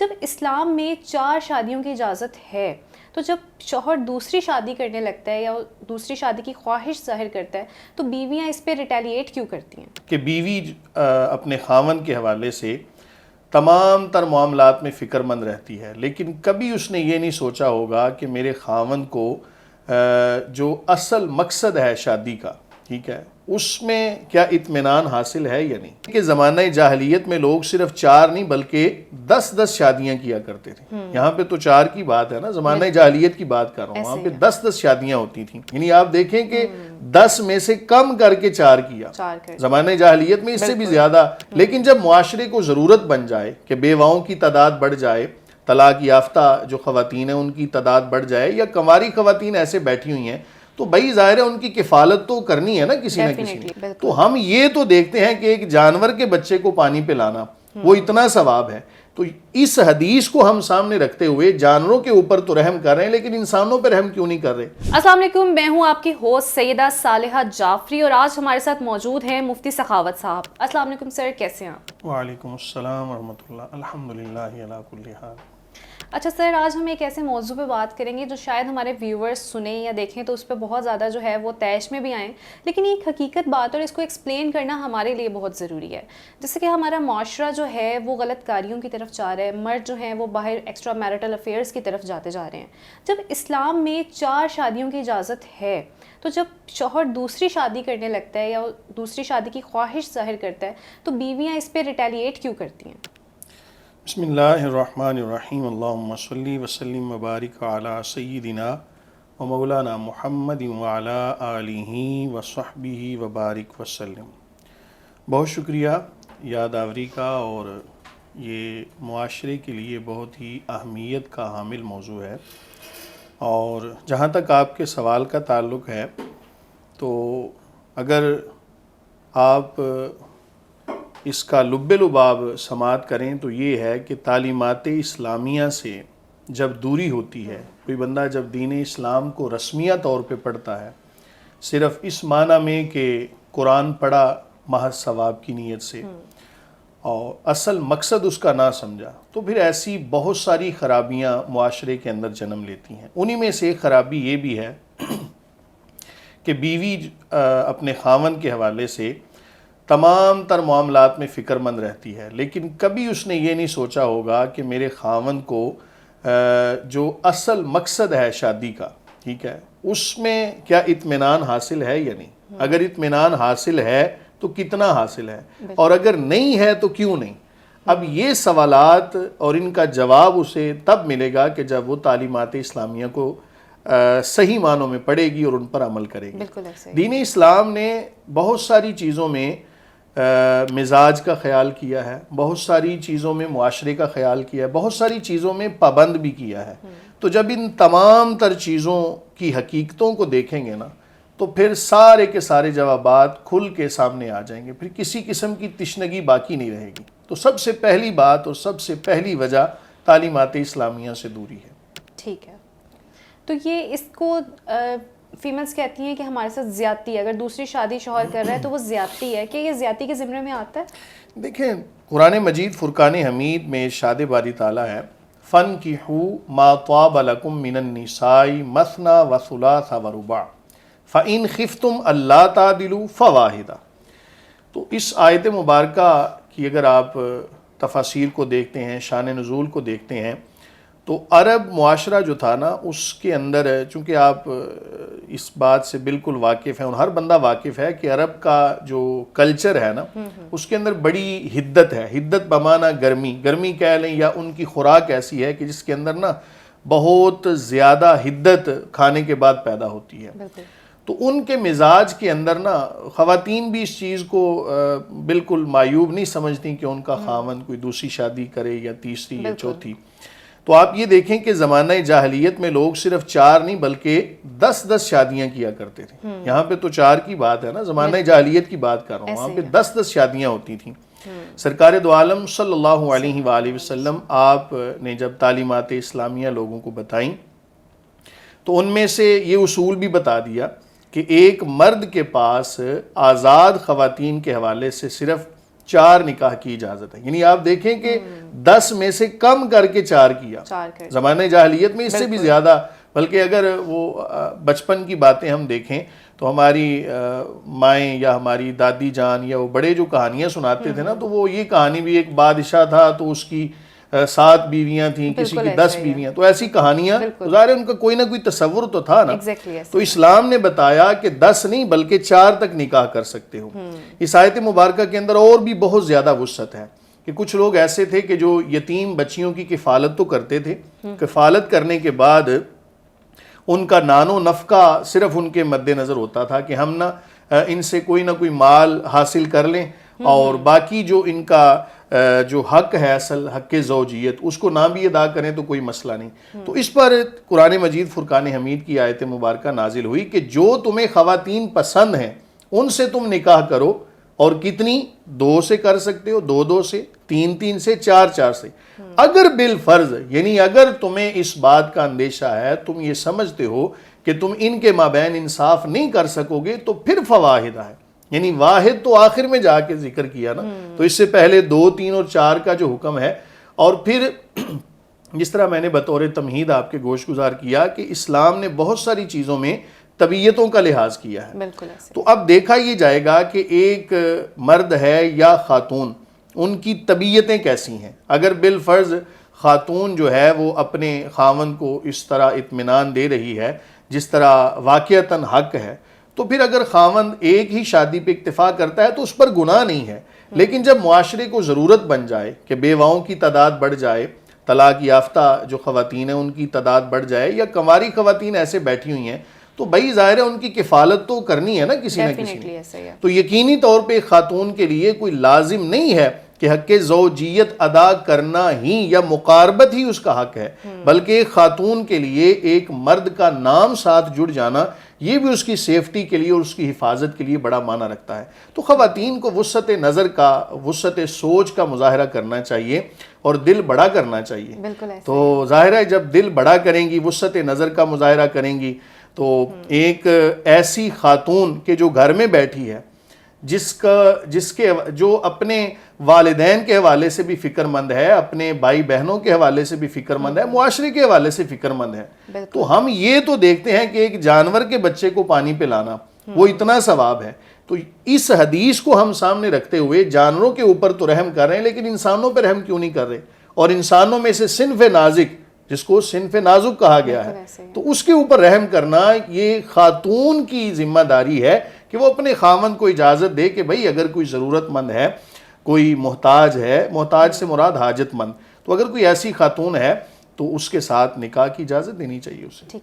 جب اسلام میں 4 شادیوں کی اجازت ہے تو جب شوہر دوسری شادی کرنے لگتا ہے یا دوسری شادی کی خواہش ظاہر کرتا ہے تو بیویاں اس پہ ریٹیلیٹ کیوں کرتی ہیں؟ کہ بیوی اپنے خاوند کے حوالے سے تمام تر معاملات میں فکر مند رہتی ہے، لیکن کبھی اس نے یہ نہیں سوچا ہوگا کہ میرے خاوند کو جو اصل مقصد ہے شادی کا، ٹھیک ہے، اس میں کیا اطمینان حاصل ہے یا نہیں۔ کہ زمانہ جاہلیت میں لوگ صرف 4 نہیں بلکہ 10 شادیاں کیا کرتے تھے۔ یہاں پہ تو 4 کی بات ہے نا، زمانہ جاہلیت کی بات کر رہا ہوں، وہاں پہ 10 شادیاں ہوتی تھیں، یعنی آپ دیکھیں کہ 10 میں سے کم کر کے 4 کیا۔ زمانہ جاہلیت میں اس سے بھی زیادہ، لیکن جب معاشرے کو ضرورت بن جائے کہ بیواؤں کی تعداد بڑھ جائے، طلاق یافتہ جو خواتین ہیں ان کی تعداد بڑھ جائے، یا کنواری خواتین ایسے بیٹھی ہوئی ہیں، تو بھائی ظاہر ہے ان کی کفالت تو کرنی ہے نا کسی نہ کسی نے۔ تو ہم یہ تو دیکھتے ہیں کہ ایک جانور کے بچے کو پانی پلانا وہ اتنا ثواب ہے، تو اس حدیث کو ہم سامنے رکھتے ہوئے جانوروں کے اوپر تو رحم کر رہے ہیں، لیکن انسانوں پہ رحم کیوں نہیں کر رہے؟ السلام علیکم، میں ہوں آپ کی ہوسٹ سیدہ صالحہ جعفری، اور آج ہمارے ساتھ موجود ہیں مفتی سخاوت صاحب۔ السلام علیکم سر، کیسے ہیں آپ؟ وعلیکم السلام ورحمۃ اللہ، الحمدللہ علی کل حال۔ اچھا سر، آج ہم ایک ایسے موضوع پہ بات کریں گے جو شاید ہمارے ویورز سنیں یا دیکھیں تو اس پہ بہت زیادہ جو ہے وہ طیش میں بھی آئیں، لیکن یہ ایک حقیقت بات اور اس کو ایکسپلین کرنا ہمارے لیے بہت ضروری ہے۔ جیسے کہ ہمارا معاشرہ جو ہے وہ غلط کاریوں کی طرف جا رہا ہے، مرد جو ہیں وہ باہر ایکسٹرا میرٹل افیئرز کی طرف جاتے جا رہے ہیں۔ جب اسلام میں 4 شادیوں کی اجازت ہے تو جب شوہر دوسری شادی کرنے لگتا ہے یا دوسری شادی کی خواہش ظاہر کرتا ہے تو بیویاں اس پہ ریٹیلیٹ کیوں کرتی ہیں؟ بسم اللہ الرحمن الرحیم، اللہم صلی وسلم وبارک علی سیدنا و مولانا محمد وعلی آلہ وصحبہ وبارک وسلم۔ بہت شکریہ یاد آوری کا، اور یہ معاشرے کے لیے بہت ہی اہمیت کا حامل موضوع ہے، اور جہاں تک آپ کے سوال کا تعلق ہے تو اگر آپ اس کا لب لباب سماعت کریں تو یہ ہے کہ تعلیمات اسلامیہ سے جب دوری ہوتی ہے، کوئی بندہ جب دین اسلام کو رسمیہ طور پہ پڑھتا ہے، صرف اس معنی میں کہ قرآن پڑھا محض ثواب کی نیت سے، اور اصل مقصد اس کا نہ سمجھا، تو پھر ایسی بہت ساری خرابیاں معاشرے کے اندر جنم لیتی ہیں۔ انہی میں سے ایک خرابی یہ بھی ہے کہ بیوی اپنے خاوند کے حوالے سے تمام تر معاملات میں فکر مند رہتی ہے، لیکن کبھی اس نے یہ نہیں سوچا ہوگا کہ میرے خاوند کو جو اصل مقصد ہے شادی کا، ٹھیک ہے، اس میں کیا اطمینان حاصل ہے یا نہیں۔ اگر اطمینان حاصل ہے تو کتنا حاصل ہے، اور اگر نہیں ہے تو کیوں نہیں۔ اب یہ سوالات اور ان کا جواب اسے تب ملے گا کہ جب وہ تعلیمات اسلامیہ کو صحیح معنوں میں پڑھے گی اور ان پر عمل کرے گی۔ دین اسلام نے بہت ساری چیزوں میں مزاج کا خیال کیا ہے، بہت ساری چیزوں میں معاشرے کا خیال کیا ہے، بہت ساری چیزوں میں پابند بھی کیا ہے۔ تو جب ان تمام تر چیزوں کی حقیقتوں کو دیکھیں گے نا تو پھر سارے کے سارے جوابات کھل کے سامنے آ جائیں گے، پھر کسی قسم کی تشنگی باقی نہیں رہے گی۔ تو سب سے پہلی بات اور سب سے پہلی وجہ تعلیمات اسلامیہ سے دوری ہے۔ ٹھیک ہے، تو یہ اس کو فیملز کہتی ہیں کہ ہمارے ساتھ زیادتی ہے، اگر دوسری شادی شوہر کر رہا ہے تو وہ زیادتی ہے، کہ یہ زیادتی کے زمرے میں آتا ہے؟ دیکھیں، قرآن مجید فرقان حمید میں ارشاد باری تعالیٰ ہے، فَانْكِحُوا مَا طَابَ لَكُم مِّنَ النِّسَاءِ مَثْنَىٰ وَثُلَاثَ وَرُبَاعَ فَإِنْ خِفْتُمْ أَلَّا تَعْدِلُوا فَوَاحِدَةً۔ تو اس آیت مبارکہ کی اگر آپ تفاسیر کو دیکھتے ہیں، شان نزول کو دیکھتے ہیں، تو عرب معاشرہ جو تھا نا اس کے اندر، چونکہ آپ اس بات سے بالکل واقف ہیں اور ہر بندہ واقف ہے کہ عرب کا جو کلچر ہے نا اس کے اندر بڑی حدت ہے، حدت بمعنی گرمی کہہ لیں، یا ان کی خوراک ایسی ہے کہ جس کے اندر نا بہت زیادہ حدت کھانے کے بعد پیدا ہوتی ہے۔ تو ان کے مزاج کے اندر نا خواتین بھی اس چیز کو بالکل معیوب نہیں سمجھتی کہ ان کا خاوند کوئی دوسری شادی کرے یا تیسری یا چوتھی۔ تو آپ یہ دیکھیں کہ زمانہ جاہلیت میں لوگ صرف 4 نہیں بلکہ 10 شادیاں کیا کرتے تھے۔ یہاں پہ تو 4 کی بات ہے نا، زمانہ جاہلیت کی بات کر رہا ہوں، وہاں پہ 10 شادیاں ہوتی تھیں۔ سرکار دو عالم صلی اللہ علیہ وآلہ وسلم آپ نے جب تعلیمات اسلامیہ لوگوں کو بتائیں تو ان میں سے یہ اصول بھی بتا دیا کہ ایک مرد کے پاس آزاد خواتین کے حوالے سے صرف 4 نکاح کی اجازت ہے. یعنی آپ دیکھیں کہ 10 میں سے کم کر کے 4 کیا. زمانہ جاہلیت میں اس سے بھی زیادہ, بلکہ اگر وہ بچپن کی باتیں ہم دیکھیں تو ہماری مائیں یا ہماری دادی جان یا وہ بڑے جو کہانیاں سناتے تھے نا, تو وہ یہ کہانی بھی, ایک بادشاہ تھا تو اس کی 7 بیویاں تھیں, کسی کی 10 بیویاں, تو ایسی کہانیاں ظاہر ان کا کوئی نہ کوئی تصور تو تھا نا. تو اسلام نے بتایا کہ 10 نہیں بلکہ 4 تک نکاح کر سکتے ہو. اس آیت مبارکہ کے اندر اور بھی بہت زیادہ وسعت ہے کہ کچھ لوگ ایسے تھے کہ جو یتیم بچیوں کی کفالت تو کرتے تھے, کفالت کرنے کے بعد ان کا نان و نفقہ صرف ان کے مد نظر ہوتا تھا کہ ہم نا ان سے کوئی نہ کوئی مال حاصل کر لیں اور باقی جو ان کا جو حق ہے اصل حق زوجیت اس کو نہ بھی ادا کریں تو کوئی مسئلہ نہیں. تو اس پر قرآن مجید فرقان حمید کی آیت مبارکہ نازل ہوئی کہ جو تمہیں خواتین پسند ہیں ان سے تم نکاح کرو, اور کتنی, 2 سے کر سکتے ہو, 2 سے, 3 سے, 4 سے. اگر بالفرض, یعنی اگر تمہیں اس بات کا اندیشہ ہے, تم یہ سمجھتے ہو کہ تم ان کے مابین انصاف نہیں کر سکو گے, تو پھر فواحدہ ہے. یعنی واحد تو آخر میں جا کے ذکر کیا نا, تو اس سے پہلے 2, 3 اور 4 کا جو حکم ہے. اور پھر جس طرح میں نے بطور تمہید آپ کے گوش گزار کیا کہ اسلام نے بہت ساری چیزوں میں طبیعتوں کا لحاظ کیا ہے. تو اب دیکھا یہ جائے گا کہ ایک مرد ہے یا خاتون, ان کی طبیعتیں کیسی ہیں. اگر بالفرض خاتون جو ہے وہ اپنے خاوند کو اس طرح اطمینان دے رہی ہے جس طرح واقعتاً حق ہے, تو پھر اگر خاوند ایک ہی شادی پہ اکتفا کرتا ہے تو اس پر گناہ نہیں ہے. لیکن جب معاشرے کو ضرورت بن جائے کہ بیواؤں کی تعداد بڑھ جائے, طلاق یافتہ جو خواتین ہیں ان کی تعداد بڑھ جائے, یا کنواری خواتین ایسے بیٹھی ہوئی ہیں, تو بھائی ظاہر ہے ان کی کفالت تو کرنی ہے نا کسی نہ کسی نے. تو یقینی طور پہ خاتون کے لیے کوئی لازم نہیں ہے کہ حق زوجیت ادا کرنا ہی یا مقاربت ہی اس کا حق ہے, بلکہ خاتون کے لیے ایک مرد کا نام ساتھ جڑ جانا یہ بھی اس کی سیفٹی کے لیے اور اس کی حفاظت کے لیے بڑا معنی رکھتا ہے. تو خواتین کو وسعت نظر کا, وسعت سوچ کا مظاہرہ کرنا چاہیے اور دل بڑا کرنا چاہیے. تو ظاہر ہے جب دل بڑا کریں گی, وسعت نظر کا مظاہرہ کریں گی, تو ایک ایسی خاتون کہ جو گھر میں بیٹھی ہے, جس کے جو اپنے والدین کے حوالے سے بھی فکر مند ہے, اپنے بھائی بہنوں کے حوالے سے بھی فکر مند ہے, معاشرے کے حوالے سے فکر مند ہے, تو ہم یہ تو دیکھتے ہیں کہ ایک جانور کے بچے کو پانی پلانا وہ اتنا ثواب ہے. تو اس حدیث کو ہم سامنے رکھتے ہوئے جانوروں کے اوپر تو رحم کر رہے ہیں, لیکن انسانوں پہ رحم کیوں نہیں کر رہے؟ اور انسانوں میں سے صنف نازک, جس کو صنف نازک کہا گیا ہے, تو اس کے اوپر رحم کرنا یہ خاتون کی ذمہ داری ہے کہ وہ اپنے خاوند کو اجازت دے کہ بھئی اگر کوئی ضرورت مند ہے, کوئی محتاج ہے, محتاج سے مراد حاجت مند, تو اگر کوئی ایسی خاتون ہے تو اس کے ساتھ نکاح کی اجازت دینی چاہیے اسے. ٹھیک ہے.